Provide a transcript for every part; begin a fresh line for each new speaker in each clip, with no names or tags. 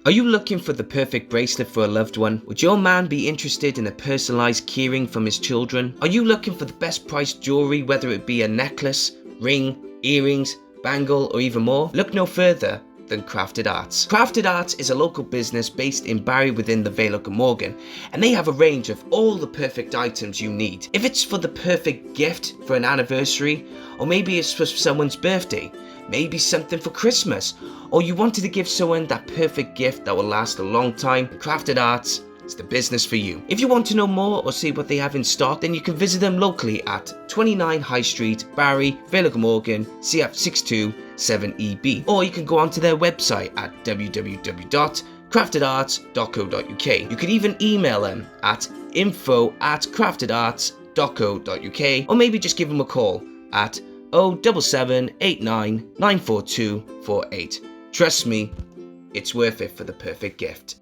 Are you looking for the perfect bracelet for a loved one? Would your man be interested in a personalised keyring from his children? Are you looking for the best priced jewellery, whether it be a necklace, ring, earrings, bangle or even more? Look no further than Crafted Arts. Crafted Arts is a local business based in Barry within the Vale of Glamorgan, and they have a range of all the perfect items you need. If it's for the perfect gift for an anniversary, or maybe it's for someone's birthday, maybe something for Christmas, or you wanted to give someone that perfect gift that will last a long time, Crafted Arts is the business for you. If you want to know more or see what they have in stock, then you can visit them locally at 29 High Street, Barry, Vale of Glamorgan, CF62 7EB, or you can go onto their website at www.craftedarts.co.uk. You can even email them at info@craftedarts.co.uk, or maybe just give them a call at 07789 94248. Trust me, it's worth it for the perfect gift.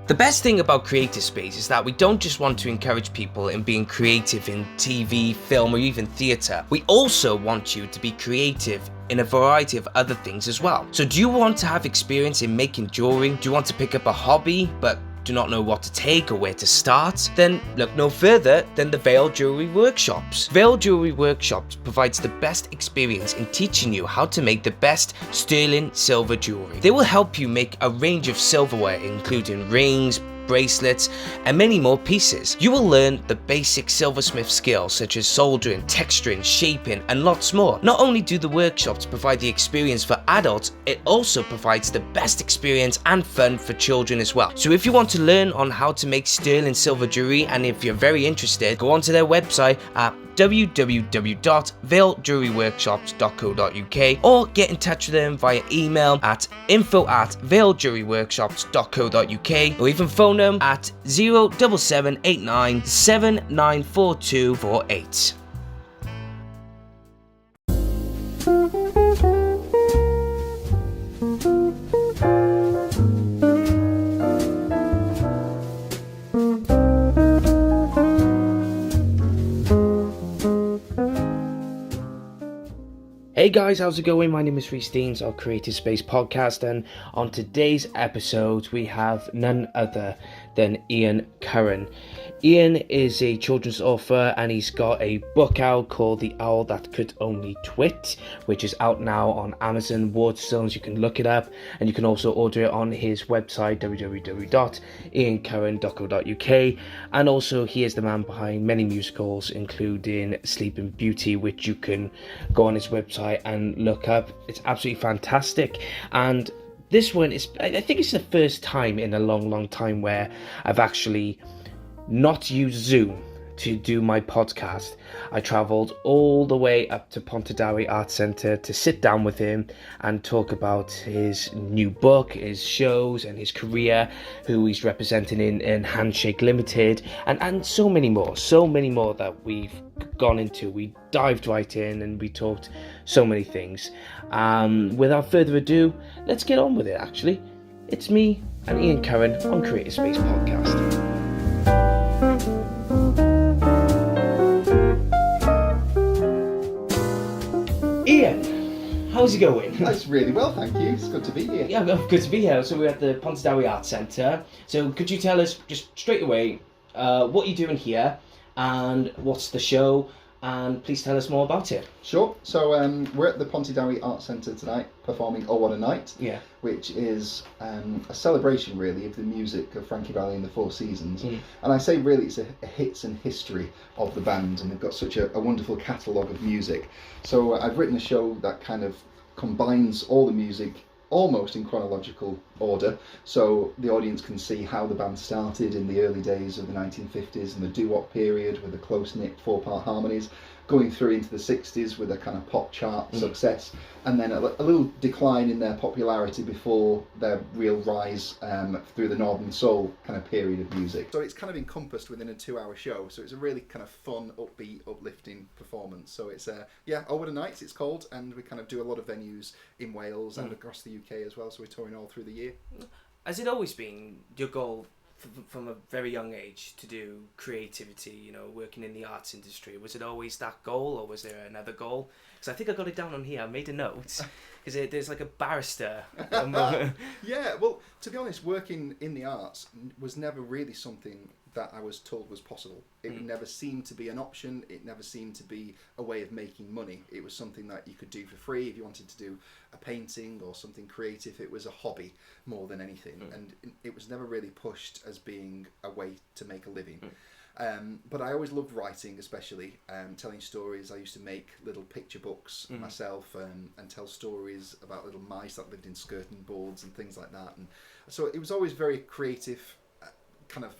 The best thing about Creative Space is that we don't just want to encourage people in being creative in TV, film or even theatre. We also want you to be creative in a variety of other things as well. So do you want to have experience in making jewellery? Do you want to pick up a hobby but do not know what to take or where to start? Then look no further than the Vale Jewellery Workshops. Vale Jewellery Workshops provides the best experience in teaching you how to make the best sterling silver jewellery. They will help you make a range of silverware including rings, bracelets and many more pieces. You will learn the basic silversmith skills such as soldering, texturing, shaping and lots more. Not only do the workshops provide the experience for adults, it also provides the best experience and fun for children as well. So if you want to learn on how to make sterling silver jewelry, and if you're very interested, go onto their website at www.valejewelryworkshops.co.uk or get in touch with them via email at info@valejewelryworkshops.co.uk or even phone them at 07789 794248. Hey guys, how's it going? My name is Rhys Deans of Creative Space Podcast, and on today's episode we have none other than Ian CURRAN. Ian is a children's author and he's got a book out called The Owl That Could Only Twit, which is out now on Amazon, Waterstones. You can look it up and you can also order it on his website www.iancurran.co.uk, and also he is the man behind many musicals including Sleeping Beauty, which you can go on his website and look up. It's absolutely fantastic, and this one is, I think it's the first time in a long time where I've actually not used Zoom to do my podcast. I travelled all the way up to Pontardawe Arts Centre to sit down with him and talk about his new book, his shows and his career, who he's representing in Handshake Limited, and so many more that we've gone into. We dived right in and we talked so many things. Without further ado, let's get on with it actually. It's me and Ian CURRAN on Creative Space Podcast. Ian, how's it going?
That's really well, thank you. It's good to be here.
Yeah, good to be here. So we're at the Pontardawe Arts Centre. So could you tell us just straight away what you're doing here and what's the show, and please tell us more about it.
Sure. So we're at the Pontardawe Arts Centre tonight performing Oh What a Night, which is a celebration really of the music of Frankie Valli and the Four Seasons. And I say really it's a hits and history of the band, and they've got such a wonderful catalogue of music. So I've written a show that kind of combines all the music almost in chronological order, so the audience can see how the band started in the early days of the 1950s and the doo-wop period with the close-knit four-part harmonies, going through into the 60s with a kind of pop chart success, and then a little decline in their popularity before their real rise through the Northern Soul kind of period of music. So it's kind of encompassed within a 2-hour show, so it's a really kind of fun, upbeat, uplifting performance. So it's Oh What a Night it's called, and we kind of do a lot of venues in Wales and across the UK as well, so we're touring all through the year.
Has it always been your goal from a very young age to do creativity, you know, working in the arts industry? Was it always that goal, or was there another goal? Because I think I got it down on here. I made a note because there's like a barrister.
Yeah, well, to be honest, working in the arts was never really something that I was told was possible. It never seemed to be an option. It never seemed to be a way of making money. It was something that you could do for free if you wanted to do a painting or something creative. It was a hobby more than anything, and it was never really pushed as being a way to make a living. But I always loved writing, especially telling stories. I used to make little picture books myself and tell stories about little mice that lived in skirting boards and things like that. And so it was always very creative, kind of.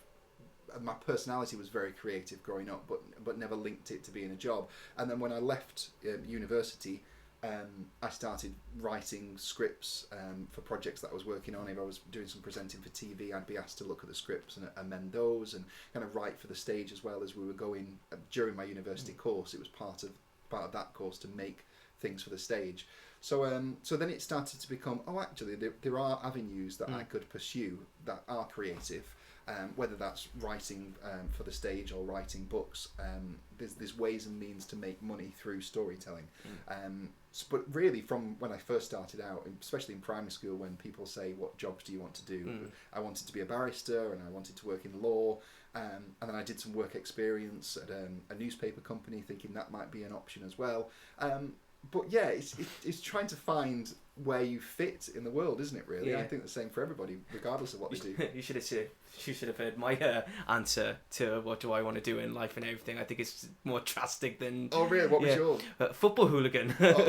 My personality was very creative growing up, but never linked it to being a job. And then when I left university, I started writing scripts for projects that I was working on. If I was doing some presenting for TV, I'd be asked to look at the scripts and amend those, and kind of write for the stage as well as we were going during my university course. It was part of that course to make things for the stage. So then it started to become, actually there are avenues that I could pursue that are creative. Whether that's writing for the stage or writing books, there's ways and means to make money through storytelling. But really, from when I first started out, especially in primary school, when people say, "What jobs do you want to do?" I wanted to be a barrister, and I wanted to work in law. And then I did some work experience at a newspaper company, thinking that might be an option as well. But yeah, it's trying to find where you fit in the world, isn't it? Really, I think the same for everybody, regardless of what they do.
You should have heard my answer to what do I want to do in life and everything. I think it's more drastic than.
Oh really? What was yours?
Football hooligan. Well,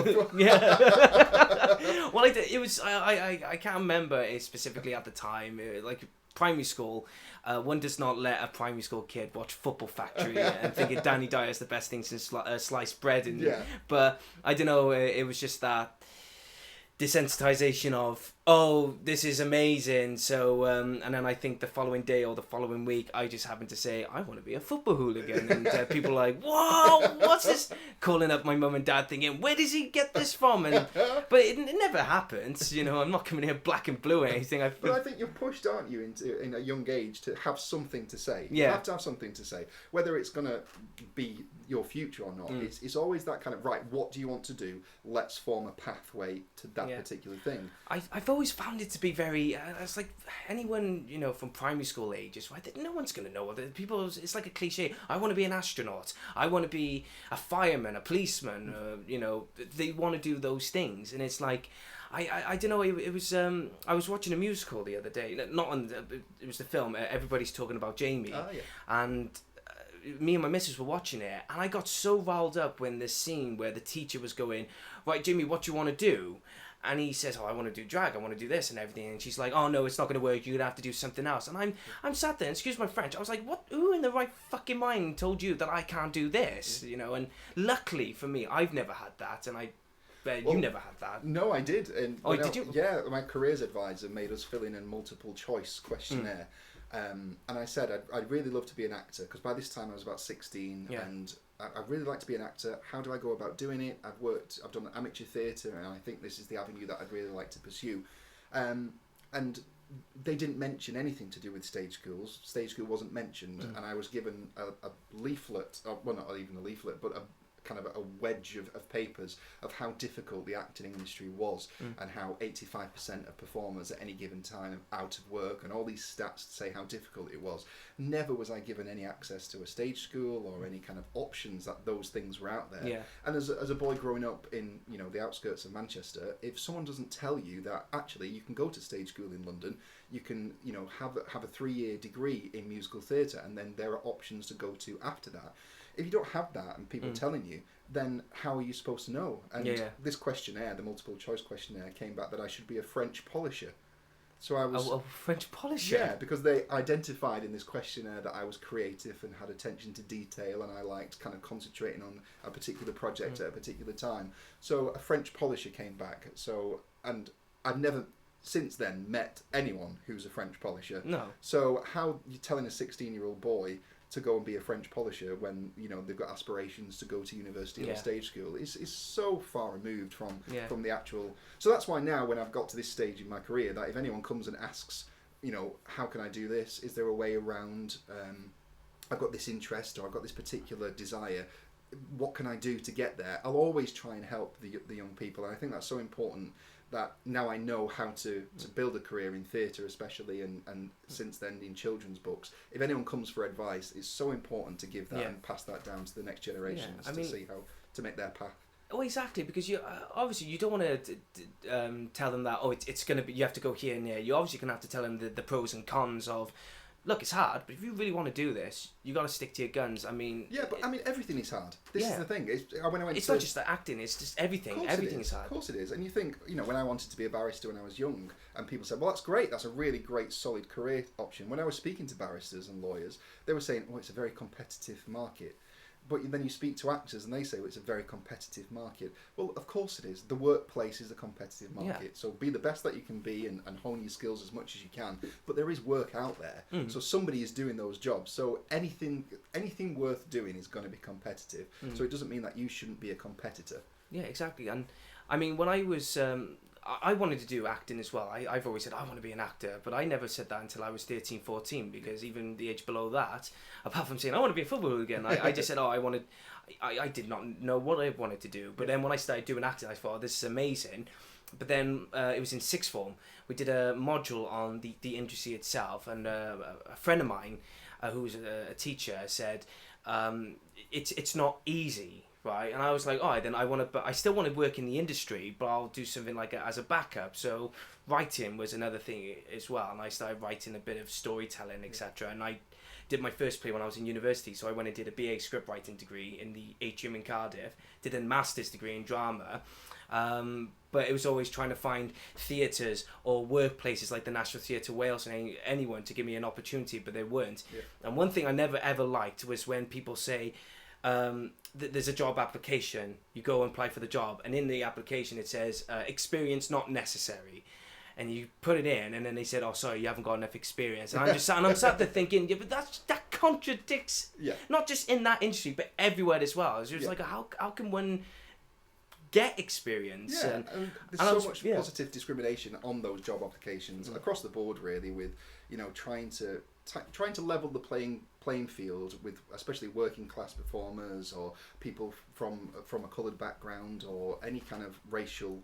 it was. I can't remember it specifically at the time. Like primary school, one does not let a primary school kid watch Football Factory and think Danny Dyer is the best thing since sliced bread. But I don't know. It was just that desensitization of, oh, this is amazing. So and then I think the following day or the following week, I just happened to say I want to be a football hooligan, and people are like, whoa, what's this? Calling up my mum and dad thinking, where does he get this from? And but it never happens, you know. I'm not coming here black and blue or anything.
But I think you're pushed, aren't you, in a young age to have something to say. You have to have something to say, whether it's going to be your future or not. It's always that kind of, right, what do you want to do? Let's form a pathway to that particular thing.
I've always found it to be very it's like anyone, you know, from primary school ages, right? No one's going to know. People, it's like a cliche. I want to be an astronaut. I want to be a fireman, a policeman. You know, they want to do those things, and it's like I don't know. It was I was watching a musical the other day. It was the film. Everybody's talking about Jamie, and me and my missus were watching it, and I got so riled up when this scene where the teacher was going, right, Jamie, what do you want to do? And he says, oh, I want to do drag, I want to do this and everything. And she's like, oh no, it's not going to work, you're going to have to do something else. And I'm sat there, and excuse my French, I was like, what? Who in the right fucking mind told you that I can't do this? You know, and luckily for me, I've never had that, and you never had that.
No, I did. And
did you?
Yeah, my careers advisor made us fill in a multiple choice questionnaire. And I said, I'd really love to be an actor, because by this time I was about 16, and I'd really like to be an actor. How do I go about doing it? I've done amateur theatre, and I think this is the avenue that I'd really like to pursue. And they didn't mention anything to do with stage schools. Stage school wasn't mentioned, and I was given a leaflet, well, not even a leaflet, but a kind of a wedge of papers of how difficult the acting industry was, and how 85% of performers at any given time are out of work, and all these stats to say how difficult it was. Never was I given any access to a stage school or any kind of options that those things were out there. And as a boy growing up in, you know, the outskirts of Manchester, if someone doesn't tell you that actually you can go to stage school in London, you can, you know, have a 3-year degree in musical theatre, and then there are options to go to after that. If you don't have that and people telling you, then how are you supposed to know? And this questionnaire, the multiple choice questionnaire, came back that I should be a French polisher. So I was...
a French polisher?
Yeah, because they identified in this questionnaire that I was creative and had attention to detail, and I liked kind of concentrating on a particular project at a particular time. So a French polisher came back. So, and I've never since then met anyone who's a French polisher.
No.
So how you're telling a 16-year-old boy to go and be a French polisher when, you know, they've got aspirations to go to university or stage school is so far removed from the actual. So that's why now, when I've got to this stage in my career, that if anyone comes and asks how can I do this? Is there a way around? I've got this interest, or I've got this particular desire. What can I do to get there? I'll always try and help the young people, and I think that's so important that now I know how to build a career in theatre especially, and since then in children's books. If anyone comes for advice, it's so important to give that and pass that down to the next generations to see how to make their path.
Oh, exactly, because you obviously you don't want to tell them that it's going to be, you have to go here and there. You obviously going to have to tell them the pros and cons of, look, it's hard, but if you really want to do this, you got to stick to your guns. I mean,
everything is hard. This is the thing. It's
not just the acting; it's just everything. Everything is hard.
Of course it is. And you think, when I wanted to be a barrister when I was young, and people said, "Well, that's great. That's a really great, solid career option." When I was speaking to barristers and lawyers, they were saying, "Oh, it's a very competitive market." But then you speak to actors and they say, well, it's a very competitive market. Well, of course it is. The workplace is a competitive market. Yeah. So be the best that you can be and hone your skills as much as you can. But there is work out there. Mm. So somebody is doing those jobs. So anything worth doing is going to be competitive. Mm. So it doesn't mean that you shouldn't be a competitor.
Yeah, exactly. And I mean, when I was... I wanted to do acting as well. I've always said I want to be an actor, but I never said that until I was 13, 14, because even the age below that, apart from saying I want to be a footballer again, I just said, I did not know what I wanted to do. But then when I started doing acting, I thought, this is amazing. But then it was in sixth form. We did a module on the industry itself, and a friend of mine, who was a teacher, said, it's not easy. Right, and I was like, then I still want to work in the industry, but I'll do something like as a backup. So writing was another thing as well, and I started writing a bit of storytelling, etc. And I did my first play when I was in university, so I went and did a BA script writing degree in the Atrium in Cardiff, did a master's degree in drama, but it was always trying to find theatres or workplaces like the National Theatre Wales and anyone to give me an opportunity, but they weren't. Yeah. And one thing I never ever liked was when people say, there's a job application, you go and apply for the job, and in the application it says experience not necessary, and you put it in, and then they said, sorry, you haven't got enough experience, and I'm sat there thinking, but that contradicts, not just in that industry but everywhere as well. It's just like, how can one get experience?
And there's so much positive discrimination on those job applications across the board, really, with trying to level the playing field with especially working class performers or people from a coloured background or any kind of racial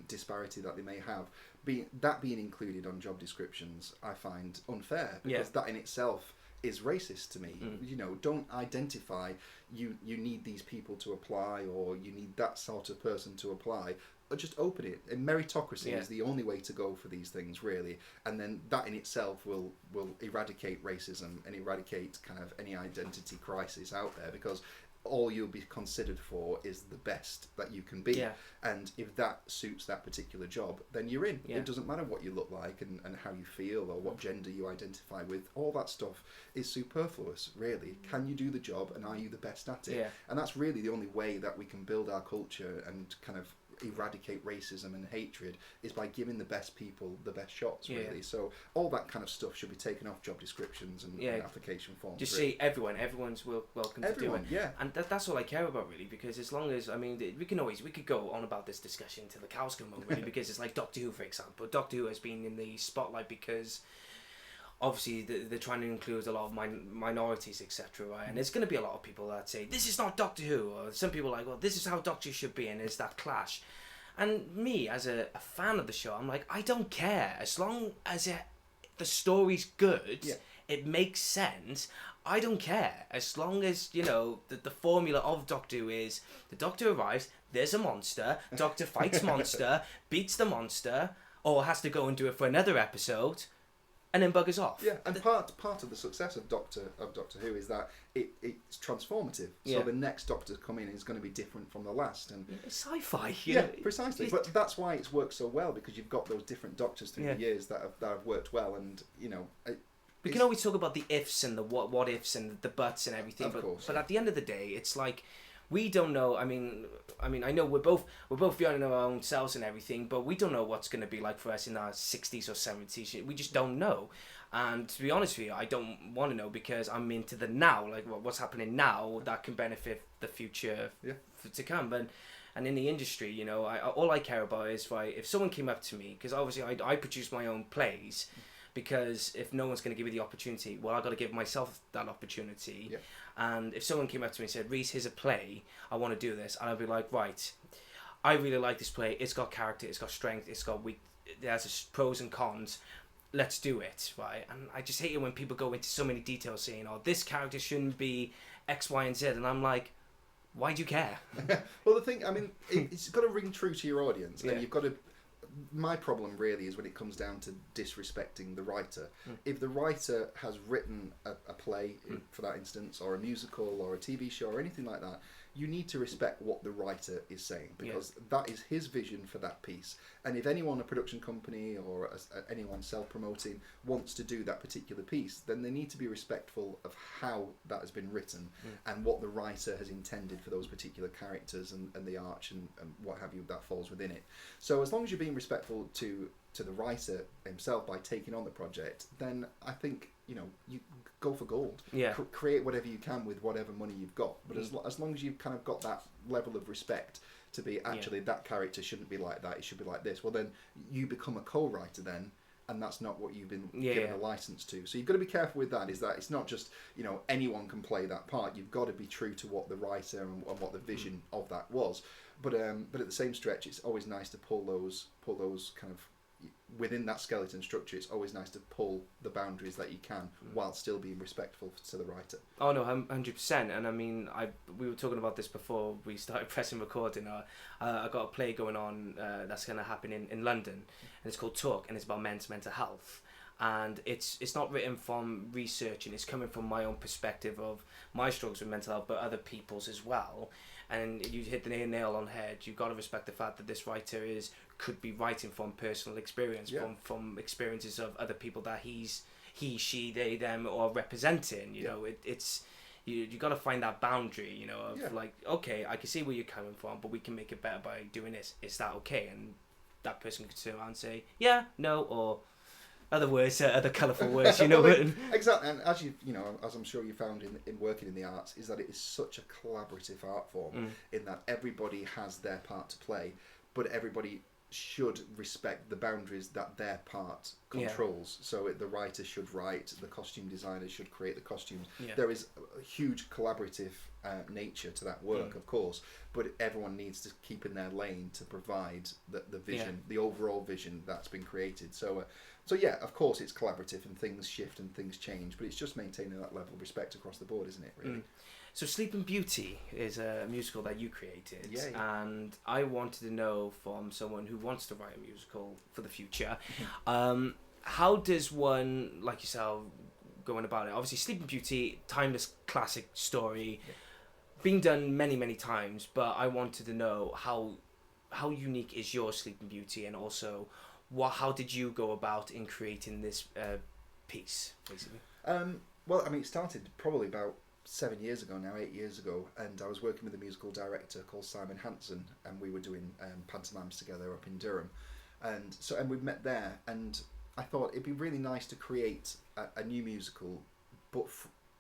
disparity that they may have. Being included on job descriptions, I find unfair, because that in itself is racist to me. Don't identify you need these people to apply, or you need that sort of person to apply. Just open it. And meritocracy is the only way to go for these things, really. And then that in itself will eradicate racism and eradicate kind of any identity crisis out there, because all you'll be considered for is the best that you can be. Yeah. And if that suits that particular job, then you're in. Yeah. It doesn't matter what you look like and how you feel or what gender you identify with. All that stuff is superfluous, really. Can you do the job, and are you the best at it? Yeah. And that's really the only way that we can build our culture and kind of eradicate racism and hatred, is by giving the best people the best shots, really. So all that kind of stuff should be taken off job descriptions and application forms.
Just see everyone's welcome to do it. Yeah. And that's all I care about, really, because as long as, we could go on about this discussion till the cows come home, really, because it's like Doctor Who, for example. Doctor Who has been in the spotlight because obviously they're trying to include a lot of minorities, etc. Right? And there's going to be a lot of people that say, this is not Doctor Who, or some people are like, well, this is how Doctor Who should be, and there's that clash. And me, as a fan of the show, I'm like, I don't care. As long as the story's good, it makes sense, I don't care. As long as, the formula of Doctor Who is, the Doctor arrives, there's a monster, Doctor fights monster, beats the monster, or has to go and do it for another episode, and then buggers off. Yeah,
and part of the success of Doctor Who is that it's transformative. So the next Doctor to come in is going to be different from the last, and
it's sci-fi.
Precisely. But that's why it's worked so well, because you've got those different Doctors through the years that have worked well, and
we can always talk about the ifs and the what ifs and the buts and everything. Of course. But at the end of the day, it's like, we don't know. I mean, I know we're both beyond our own selves and everything, but we don't know what's going to be like for us in our 60s or 70s. We just don't know. And to be honest with you, I don't want to know, because I'm into the now, like what's happening now that can benefit the future to come. And in the industry, all I care about is, if someone came up to me, because obviously I produce my own plays, because if no one's going to give me the opportunity, well, I've got to give myself that opportunity.
Yeah.
And if someone came up to me and said, Reese, here's a play, I want to do this, and I'd be like, right, I really like this play, it's got character, it's got strength, it's got there's pros and cons, let's do it, right? And I just hate it when people go into so many details saying, oh, this character shouldn't be X, Y, and Z, and I'm like, why do you care?
Well, the thing, I mean, it's got to ring true to your audience,
Yeah.
and you've got to. My problem really is when it comes down to disrespecting the writer. If the writer has written a play, for that instance, or a musical or a TV show or anything like that, you need to respect what the writer is saying, because that is his vision for that piece. And if anyone, a production company or anyone self-promoting, wants to do that particular piece, then they need to be respectful of how that has been written and what the writer has intended for those particular characters and the arch and what have you that falls within it. So as long as you're being respectful to the writer himself by taking on the project, then I think, you know, you go for gold.
Yeah.
Create whatever you can with whatever money you've got. But as long as you've kind of got that level of respect to be, actually, that character shouldn't be like that, it should be like this, well, then you become a co-writer then, and that's not what you've been given a license to. So you've got to be careful with that, is that it's not just, you know, anyone can play that part. You've got to be true to what the writer and what the vision of that was. But at the same stretch, it's always nice to pull those kind of, within that skeleton structure, it's always nice to pull the boundaries that you can while still being respectful to the writer.
Oh no, 100%. And I mean, we were talking about this before we started pressing recording. I got a play going on that's going to happen in London, and it's called Talk, and it's about men's mental health. And it's not written from research, and it's coming from my own perspective of my struggles with mental health, but other people's as well. And you hit the nail on the head. You've got to respect the fact that this writer could be writing from personal experience, from experiences of other people that he, she, they, them are representing. You know, it's you got to find that boundary. You know, of like, okay, I can see where you're coming from, but we can make it better by doing this. Is that okay? And that person could turn around and say, yeah, no, or other words, other colourful words, you know.
Well, exactly, and as as I'm sure you found in working in the arts, is that it is such a collaborative art form in that everybody has their part to play, but everybody should respect the boundaries that their part controls. So the writer should write, the costume designer should create the costumes. There is a huge collaborative nature to that work, of course, but everyone needs to keep in their lane to provide the vision, the overall vision that's been created. So yeah, of course it's collaborative and things shift and things change, but it's just maintaining that level of respect across the board, isn't it, really?
So Sleeping Beauty is a musical that you created, and I wanted to know from someone who wants to write a musical for the future, how does one like yourself going about it? Obviously Sleeping Beauty, timeless classic story, being done many, many times, but I wanted to know how unique is your Sleeping Beauty, and also how did you go about in creating this piece, basically?
Well, I mean, it started probably about 8 years ago, and I was working with a musical director called Simon Hanson, and we were doing pantomimes together up in Durham, and we met there, and I thought it'd be really nice to create a new musical, but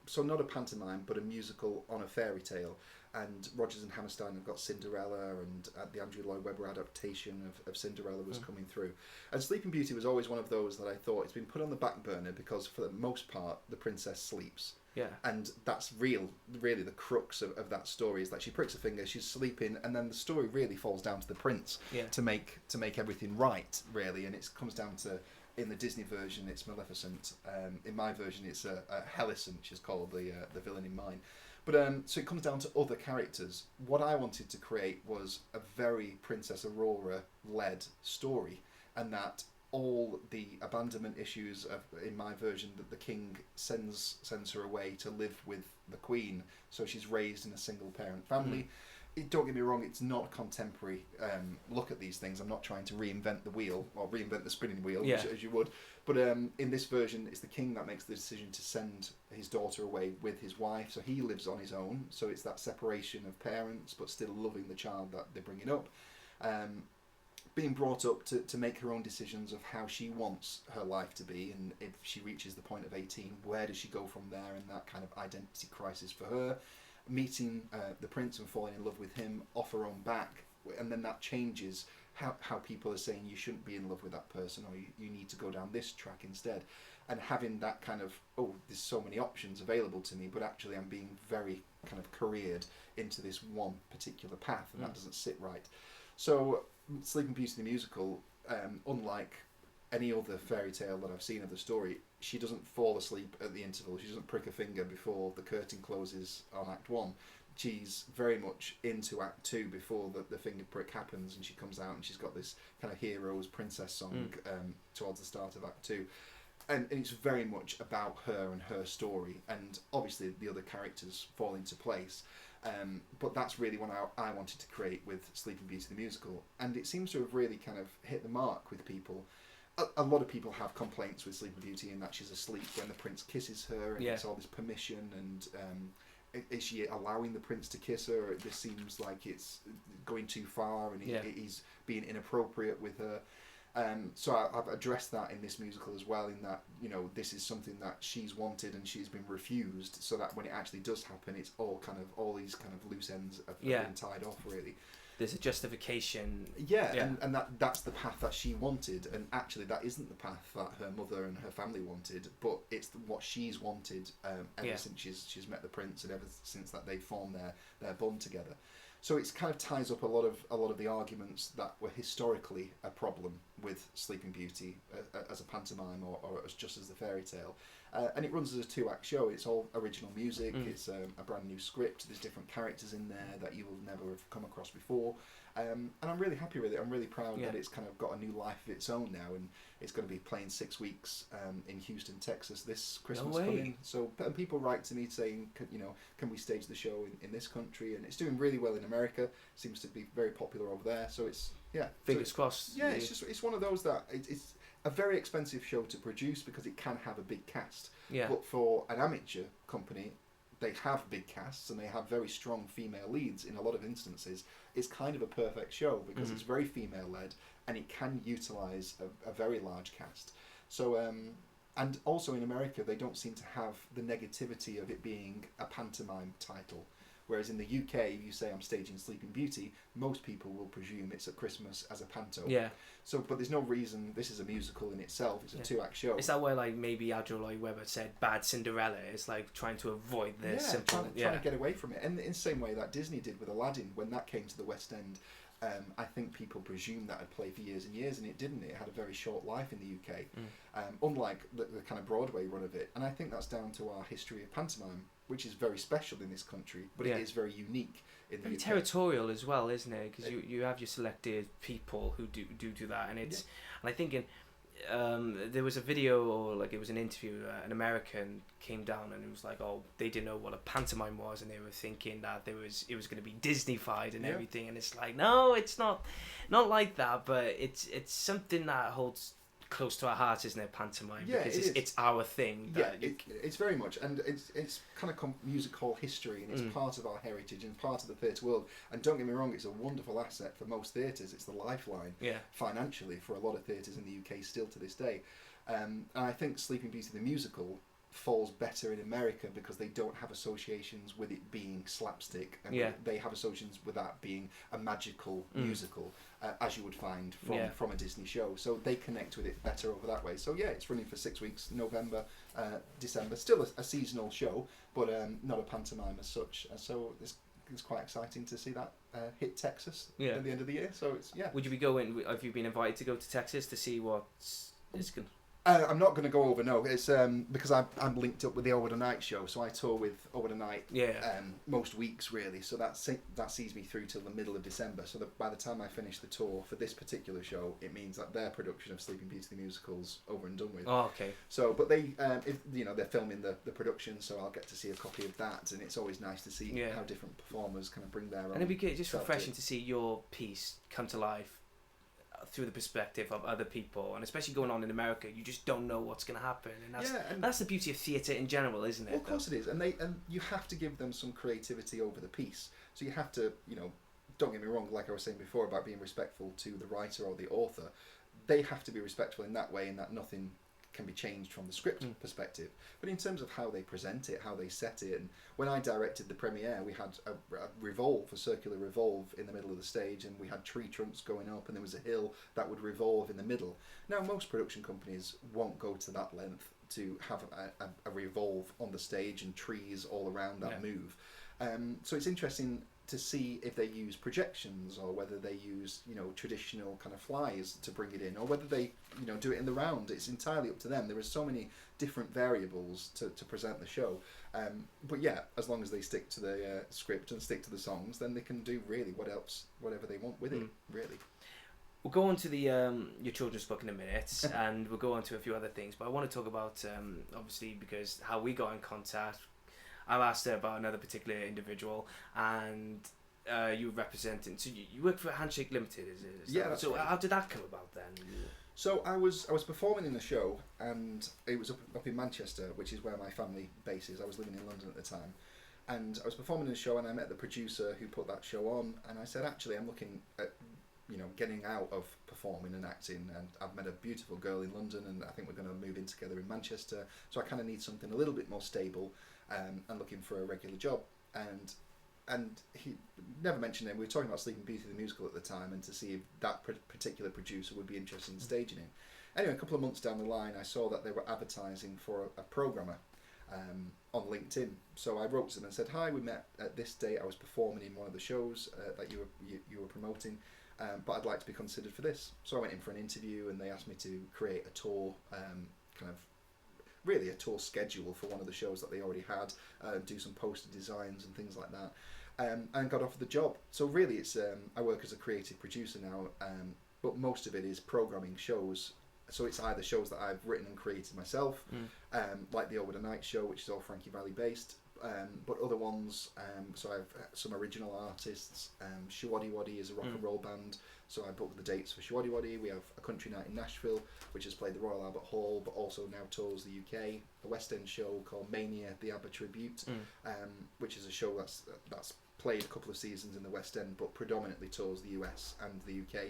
so not a pantomime, but a musical on a fairy tale. And Rodgers and Hammerstein have got Cinderella, and the Andrew Lloyd Webber adaptation of Cinderella was coming through. And Sleeping Beauty was always one of those that I thought it's been put on the back burner because for the most part the princess sleeps. Yeah. And that's really the crux of that story, is that she pricks her finger, she's sleeping, and then the story really falls down to the prince to make everything right, really. And it comes down to, in the Disney version, it's Maleficent. In my version, it's Hellicent, she's called the villain in mine. But so it comes down to other characters. What I wanted to create was a very Princess Aurora-led story, and that all the abandonment issues in my version, that the king sends her away to live with the queen, so she's raised in a single parent family. Don't get me wrong, it's not a contemporary look at these things. I'm not trying to reinvent the wheel or reinvent the spinning wheel, as you would. But in this version, it's the king that makes the decision to send his daughter away with his wife, so he lives on his own. So it's that separation of parents, but still loving the child that they're bringing up. Being brought up to make her own decisions of how she wants her life to be, and if she reaches the point of 18, where does she go from there, and that kind of identity crisis for her. Meeting the prince and falling in love with him off her own back, and then that changes how people are saying you shouldn't be in love with that person, or you need to go down this track instead, and having that kind of, oh, there's so many options available to me, but actually I'm being very kind of careered into this one particular path, and that doesn't sit right. So Sleeping Beauty the musical, unlike any other fairy tale that I've seen of the story, she doesn't fall asleep at the interval. She doesn't prick a finger before the curtain closes on Act 1. She's very much into Act 2 before the finger prick happens, and she comes out and she's got this kind of heroes princess song towards the start of Act 2. And it's very much about her and her story, and obviously the other characters fall into place. But that's really what I wanted to create with Sleeping Beauty the musical, and it seems to have really kind of hit the mark with people. A lot of people have complaints with Sleeping Beauty in that she's asleep when the prince kisses her, and it's all this permission, and is she allowing the prince to kiss her? This seems like it's going too far, and he's being inappropriate with her. So I've addressed that in this musical as well, in that, you know, this is something that she's wanted and she's been refused, so that when it actually does happen, it's all these kind of loose ends have been tied off, really.
There's a justification.
And that's the path that she wanted, and actually that isn't the path that her mother and her family wanted, but it's what she's wanted ever since she's met the prince, and ever since that they formed their bond together. So it kind of ties up a lot of the arguments that were historically a problem with Sleeping Beauty as a pantomime or as just as the fairy tale. And it runs as a 2-act show. It's all original music. It's a brand new script. There's different characters in there that you will never have come across before. And I'm really happy with it. I'm really proud that it's kind of got a new life of its own now, and it's going to be playing 6 weeks in Houston, Texas this Christmas coming. So, and people write to me saying, can we stage the show in this country? And it's doing really well in America. Seems to be very popular over there. So it's
fingers crossed.
Yeah, it's one of those that it's a very expensive show to produce because it can have a big cast.
Yeah.
But for an amateur company, they have big casts and they have very strong female leads in a lot of instances. It's kind of a perfect show because it's very female led, and it can utilise a very large cast. So and also in America they don't seem to have the negativity of it being a pantomime title. Whereas in the UK, if you say I'm staging Sleeping Beauty, most people will presume it's at Christmas as a panto.
Yeah.
So, but there's no reason. This is a musical in itself. It's a 2-act show.
Is that where, like, maybe Andrew Lloyd Webber said "Bad Cinderella"? It's like trying to avoid the simple.
Trying to get away from it, and in the same way that Disney did with Aladdin when that came to the West End. I think people presumed that had played for years and years, and it didn't. It had a very short life in the UK, unlike the kind of Broadway run of it. And I think that's down to our history of pantomime, which is very special in this country, but it is very unique in the UK.
Territorial as well, isn't it? Because you have your selected people who do that, and it's and I think there was a video, or like it was an interview, an American came down and it was like, oh, they didn't know what a pantomime was, and they were thinking that it was going to be Disney-fied and everything, and it's like, no, it's not like that, but it's something that holds close to our hearts, isn't it, pantomime?
Yeah,
because it's our thing.
It's very much, and it's kind of music hall history, and it's part of our heritage and part of the theatre world. And don't get me wrong, it's a wonderful asset for most theatres. It's the lifeline financially for a lot of theatres in the UK still to this day. And I think Sleeping Beauty the musical falls better in America because they don't have associations with it being slapstick, and they have associations with that being a magical musical, as you would find from a Disney show. So they connect with it better over that way. So it's running for 6 weeks, November, December. Still a seasonal show, but not a pantomime as such. So it's quite exciting to see that hit Texas at the end of the year. So it's Would
you be going? Have you been invited to go to Texas to see what is going?
I'm not going to go over, no. It's because I'm linked up with the Over the Night show, so I tour with Over the Night most weeks, really. So that sees me through till the middle of December. So that by the time I finish the tour for this particular show, it means that their production of Sleeping Beauty the musical's over and done with.
Oh, okay.
So, but they, they're filming the production, so I'll get to see a copy of that, and it's always nice to see how different performers kind of bring their own.
And it'd be good, just refreshing to see your piece come to life through the perspective of other people, and especially going on in America, you just don't know what's going to happen, and that's the beauty of theatre in general, isn't it?
Well, of course it is, and you have to give them some creativity over the piece. So you have to, don't get me wrong, like I was saying before about being respectful to the writer or the author, they have to be respectful in that way, in that nothing can be changed from the script perspective, but in terms of how they present it, how they set it. And when I directed the premiere, we had a circular revolve in the middle of the stage, and we had tree trunks going up, and there was a hill that would revolve in the middle. Now, most production companies won't go to that length to have a revolve on the stage and trees all around that move. So it's interesting to see if they use projections, or whether they use, traditional kind of flies to bring it in, or whether they, do it in the round. It's entirely up to them. There are so many different variables to present the show. But yeah, as long as they stick to the script and stick to the songs, then they can do really whatever they want with it, really.
We'll go on to the your children's book in a minute, and we'll go on to a few other things. But I want to talk about, obviously, because how we got in contact. I've asked her about another particular individual, and you representing. So you work for Handshake Limited, is it?
Yeah, that's
so
right.
How did that come about then?
So I was performing in a show, and it was up in Manchester, which is where my family base is. I was living in London at the time, and I was performing in a show, and I met the producer who put that show on, and I said, actually, I'm looking at getting out of performing and acting, and I've met a beautiful girl in London, and I think we're going to move in together in Manchester, so I kind of need something a little bit more stable, and looking for a regular job. And he never mentioned him. We were talking about Sleeping Beauty the musical at the time, and to see if that particular producer would be interested in staging it. Anyway, a couple of months down the line, I saw that they were advertising for a programmer on LinkedIn. So I wrote to them and said, hi, we met at this date. I was performing in one of the shows that you were promoting. But I'd like to be considered for this. So I went in for an interview, and they asked me to create a tour, really a tour schedule for one of the shows that they already had, do some poster designs and things like that, and got offered the job. So really it's, I work as a creative producer now, but most of it is programming shows. So it's either shows that I've written and created myself, like the Over the Night show, which is all Frankie Valli based, but other ones, so I have some original artists. Shiwaddy Waddy is a rock and roll band, so I booked the dates for Shiwaddy Waddy. We have a country night in Nashville, which has played the Royal Albert Hall, but also now tours the UK. A West End show called Mania, the ABBA Tribute, which is a show that's played a couple of seasons in the West End, but predominantly tours the US and the UK.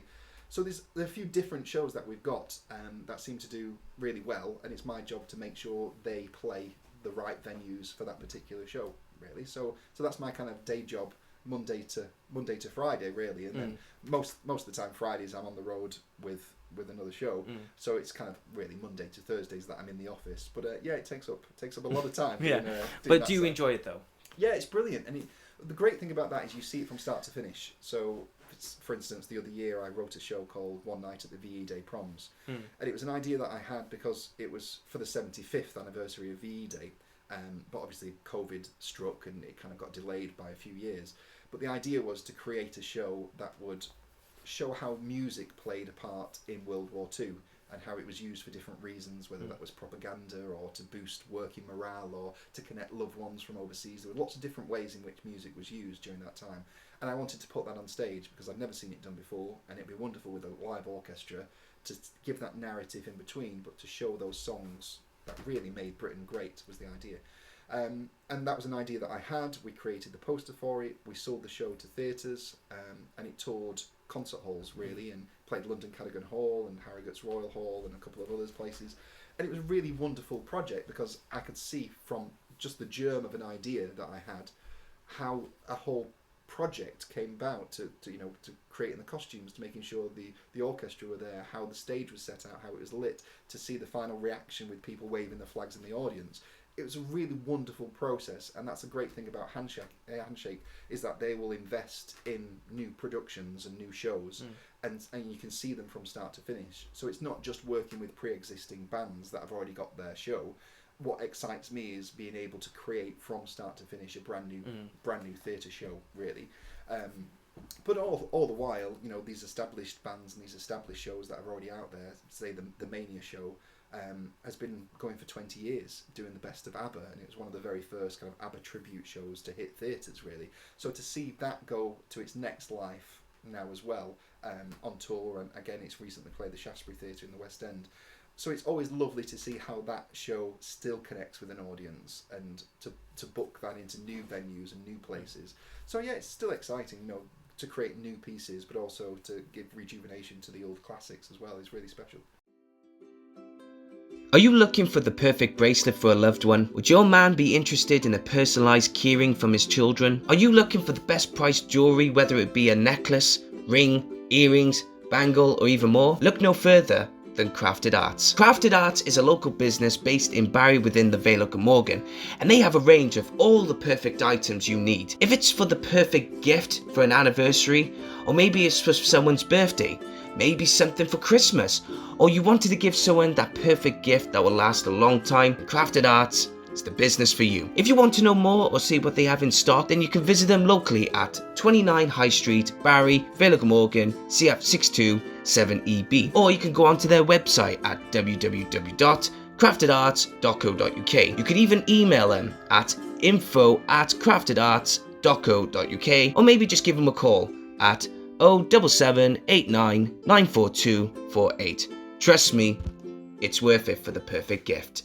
So there are a few different shows that we've got that seem to do really well, and it's my job to make sure they play the right venues for that particular show, really. So that's my kind of day job, Monday to Friday, really. And then most of the time Fridays I'm on the road with another show. So it's kind of really Monday to Thursdays that I'm in the office. But it takes up a lot of time.
But do you enjoy it though?
Yeah, it's brilliant. And the great thing about that is you see it from start to finish. So for instance, the other year I wrote a show called One Night at the VE Day Proms, and it was an idea that I had because it was for the 75th anniversary of VE Day, but obviously COVID struck and it kind of got delayed by a few years. But the idea was to create a show that would show how music played a part in World War II and how it was used for different reasons, whether that was propaganda or to boost working morale or to connect loved ones from overseas. There were lots of different ways in which music was used during that time. And I wanted to put that on stage because I've never seen it done before, and it'd be wonderful with a live orchestra to give that narrative in between, but to show those songs that really made Britain great was the idea. And that was an idea that I had. We created the poster for it, we sold the show to theatres, and it toured concert halls really, and played London Cadogan Hall and Harrogate's Royal Hall and a couple of other places. And it was a really wonderful project because I could see from just the germ of an idea that I had how a whole project came about to creating the costumes, to making sure the orchestra were there, how the stage was set out, how it was lit, to see the final reaction with people waving the flags in the audience. It was a really wonderful process, and that's a great thing about Handshake is that they will invest in new productions and new shows, and you can see them from start to finish. So it's not just working with pre-existing bands that have already got their show. What excites me is being able to create from start to finish a brand new theatre show, really. But all the while, these established bands and these established shows that are already out there, say the Mania show, has been going for 20 years, doing the best of ABBA, and it was one of the very first kind of ABBA tribute shows to hit theatres, really. So to see that go to its next life now as well, on tour, and again it's recently played the Shaftesbury Theatre in the West End. So it's always lovely to see how that show still connects with an audience, and to book that into new venues and new places. So yeah, it's still exciting, to create new pieces, but also to give rejuvenation to the old classics as well is really special.
Are you looking for the perfect bracelet for a loved one? Would your man be interested in a personalised keyring from his children? Are you looking for the best priced jewellery, whether it be a necklace, ring, earrings, bangle or even more? Look no further than Crafted Arts. Crafted Arts is a local business based in Barry within the Vale of Glamorgan, and they have a range of all the perfect items you need. If it's for the perfect gift for an anniversary, or maybe it's for someone's birthday, maybe something for Christmas, or you wanted to give someone that perfect gift that will last a long time, Crafted Arts is the business for you. If you want to know more or see what they have in stock, then you can visit them locally at 29 High Street, Barry, Vale of Glamorgan, CF62 7EB. Or you can go onto their website at www.craftedarts.co.uk. You could even email them at info@craftedarts.co.uk, or maybe just give them a call at 07789 94248. Trust me, it's worth it for the perfect gift.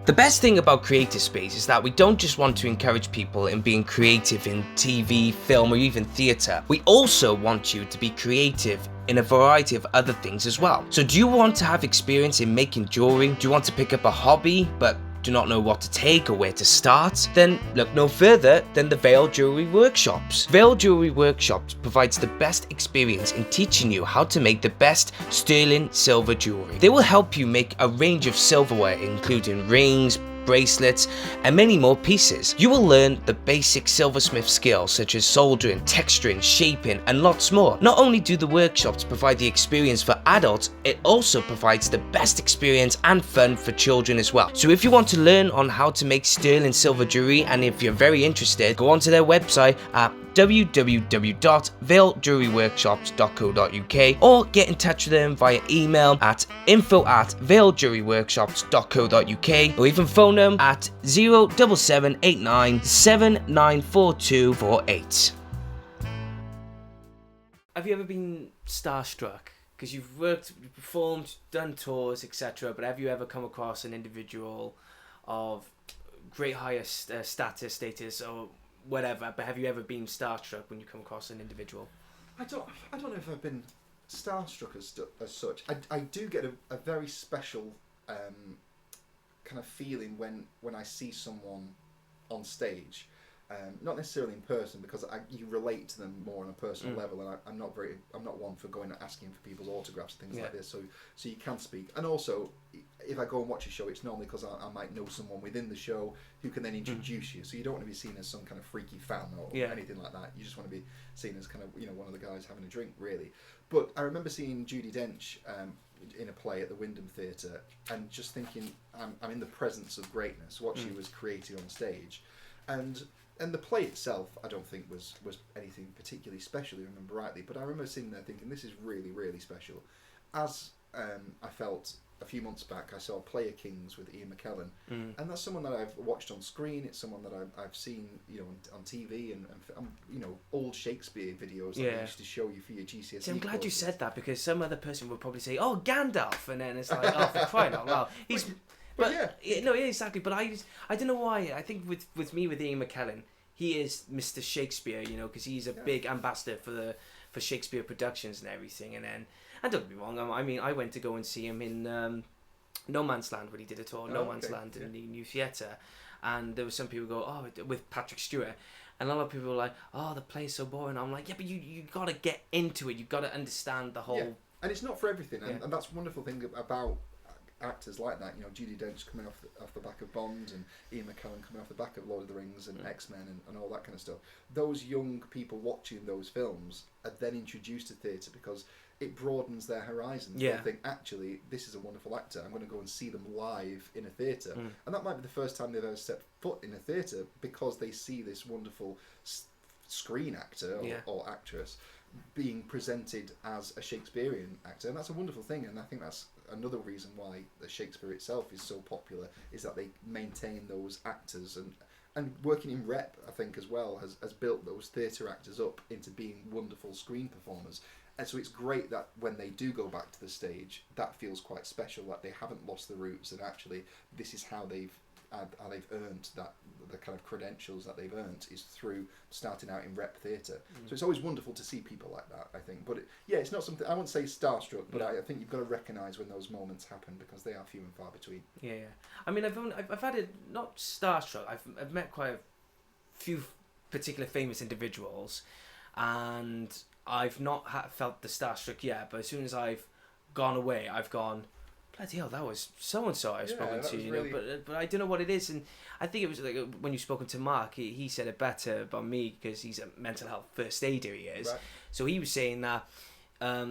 The best thing about Creative Space is that we don't just want to encourage people in being creative in TV, film or even theatre. We also want you to be creative in a variety of other things as well. So do you want to have experience in making jewellery? Do you want to pick up a hobby but do not know what to take or where to start? Then look no further than the Vale Jewellery Workshops. Vale Jewellery Workshops provides the best experience in teaching you how to make the best sterling silver jewellery. They will help you make a range of silverware including rings, bracelets and many more pieces. You will learn the basic silversmith skills such as soldering, texturing, shaping and lots more. Not only do the workshops provide the experience for adults, it also provides the best experience and fun for children as well. So if you want to learn on how to make sterling silver jewelry, and if you're very interested, go onto their website at www.valedjewelryworkshops.co.uk or get in touch with them via email at info@valedjewelryworkshops.co.uk or even phone them at 07789 794248. Have you ever been starstruck? Because you've worked, you've performed, done tours, etc. But have you ever come across an individual of great higher status or whatever, but have you ever been starstruck when you come across an individual?
I don't know if I've been starstruck as such. I do get a very special kind of feeling when I see someone on stage, not necessarily in person, because you relate to them more on a personal level, and I'm not one for going and asking for people's autographs and things like this. So you can speak, and also if I go and watch a show, it's normally because I might know someone within the show who can then introduce you. So you don't want to be seen as some kind of freaky fan or anything like that. You just want to be seen as kind of one of the guys having a drink, really. But I remember seeing Judi Dench in a play at the Wyndham Theatre, and just thinking I'm in the presence of greatness. What she was creating on stage, and the play itself, I don't think was anything particularly special, if I remember rightly. But I remember sitting there thinking, this is really, really special. As I felt a few months back, I saw Player Kings with Ian McKellen, and that's someone that I've watched on screen. It's someone that I've seen, on TV and old Shakespeare videos that they used to show you for your GCSE.
See, I'm glad courses. You said that, because some other person would probably say, "Oh, Gandalf," and then it's like, "Oh, for crying out loud!" He's, but no, exactly. But I don't know why. I think with Ian McKellen, he is Mr. Shakespeare, because he's a big ambassador for Shakespeare productions and everything, and then. And don't get me wrong, I mean, I went to go and see him in No Man's Land when he did a tour, No Man's Land in the New Theatre, and there were some people go, oh, with Patrick Stewart, and a lot of people were like, oh, the play's so boring. I'm like, yeah, but you got to get into it, you've got to understand the whole... Yeah.
And it's not for everything, and that's a wonderful thing about actors like that. Judi Dench coming off the back of Bond, and Ian McKellen coming off the back of Lord of the Rings and X-Men and all that kind of stuff. Those young people watching those films are then introduced to theatre because it broadens their horizons. They think, actually, this is a wonderful actor. I'm going to go and see them live in a theatre. And that might be the first time they've ever stepped foot in a theatre, because they see this wonderful screen actor or actress being presented as a Shakespearean actor. And that's a wonderful thing. And I think that's another reason why the Shakespeare itself is so popular, is that they maintain those actors. And working in rep, I think, as well, has built those theatre actors up into being wonderful screen performers. And so it's great that when they do go back to the stage, that feels quite special, that they haven't lost the roots, and actually this is how they've how they've earned that, the kind of credentials that they've earned is through starting out in rep theatre. So it's always wonderful to see people like that, I think. But it's not something, I wouldn't say starstruck, but I think you've got to recognise when those moments happen, because they are few and far between.
Yeah. I mean, I've had it, not starstruck, I've met quite a few particular famous individuals, and I've not felt the starstruck yet, but as soon as I've gone away, I've gone, bloody hell, that was so and so I've spoken to, you know. But I don't know what it is, and I think it was like when you've spoken to Mark, he said it better about me, because he's a mental health first aider, he is. Right. So he was saying that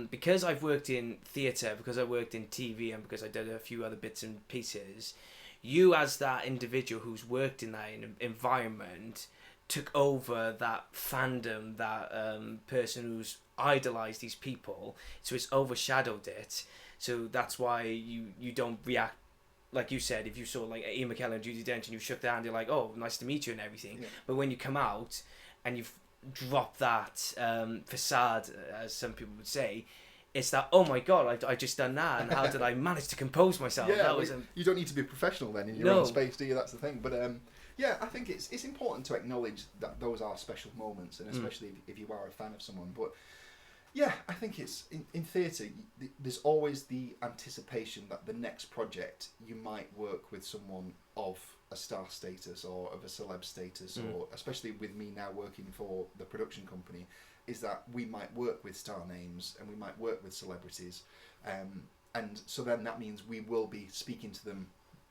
because I've worked in theatre, because I worked in TV, and because I did a few other bits and pieces, you as that individual who's worked in that environment took over that fandom, that person who's idolised these people, so it's overshadowed it. So that's why you don't react, like you said, if you saw like Ian McKellen and Judi Dench and you shook their hand, you're like, oh, nice to meet you and everything. Yeah. But when you come out and you've dropped that facade, as some people would say, it's that, oh my god, I just done that, and how did I manage to compose myself?
Yeah, you don't need to be professional then in your own space, do you? That's the thing. But yeah, I think it's important to acknowledge that those are special moments, and especially if you are a fan of someone. But yeah, I think it's in theatre, there's always the anticipation that the next project you might work with someone of a star status or of a celeb status, or especially with me now working for the production company, is that we might work with star names and we might work with celebrities, and so then that means we will be speaking to them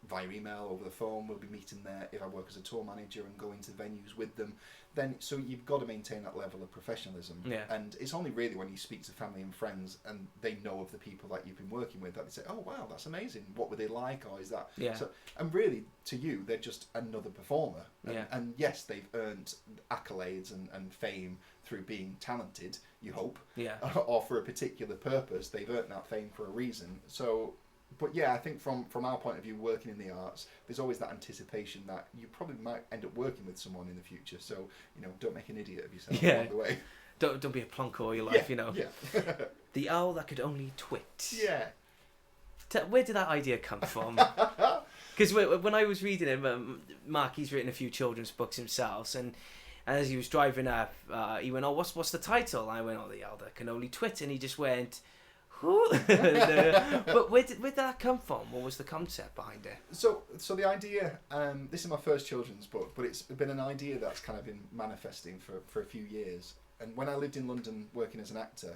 via email, over the phone. We'll be meeting there if I work as a tour manager and going to venues with them. Then, so you've got to maintain that level of professionalism. Yeah. And it's only really when you speak to family and friends and they know of the people that you've been working with that they say, oh wow, that's amazing, what were they like, or is that... Yeah. So, and really, to you, they're just another performer. And yes, they've earned accolades and fame through being talented, you hope. Yeah. Or for a particular purpose. They've earned that fame for a reason. So... But yeah, I think from our point of view, working in the arts, there's always that anticipation that you probably might end up working with someone in the future. So, you know, don't make an idiot of yourself along the way.
Don't be a plonker all your life, you know.
Yeah.
The owl that could only twit.
Yeah.
Where did that idea come from? Because when I was reading it, Mark, he's written a few children's books himself, and as he was driving up, he went, oh, what's the title? And I went, oh, the owl that can only twit, and he just went... But where did that come from? What was the concept behind it?
So the idea, this is my first children's book, but it's been an idea that's kind of been manifesting for a few years. And when I lived in London working as an actor,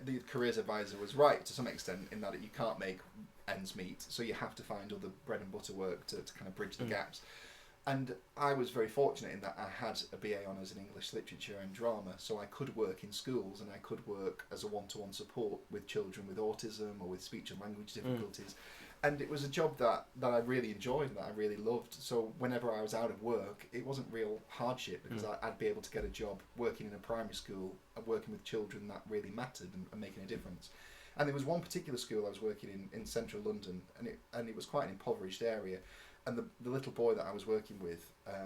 the careers advisor was right to some extent in that you can't make ends meet, so you have to find other bread and butter work to kind of bridge the gaps. And I was very fortunate in that I had a BA Honours in English Literature and Drama, so I could work in schools and I could work as a one-to-one support with children with autism or with speech and language difficulties. And it was a job that I really enjoyed and that I really loved. So whenever I was out of work, it wasn't real hardship, because I'd be able to get a job working in a primary school and working with children that really mattered and making a difference. And there was one particular school I was working in central London, and it was quite an impoverished area. And the little boy that I was working with, I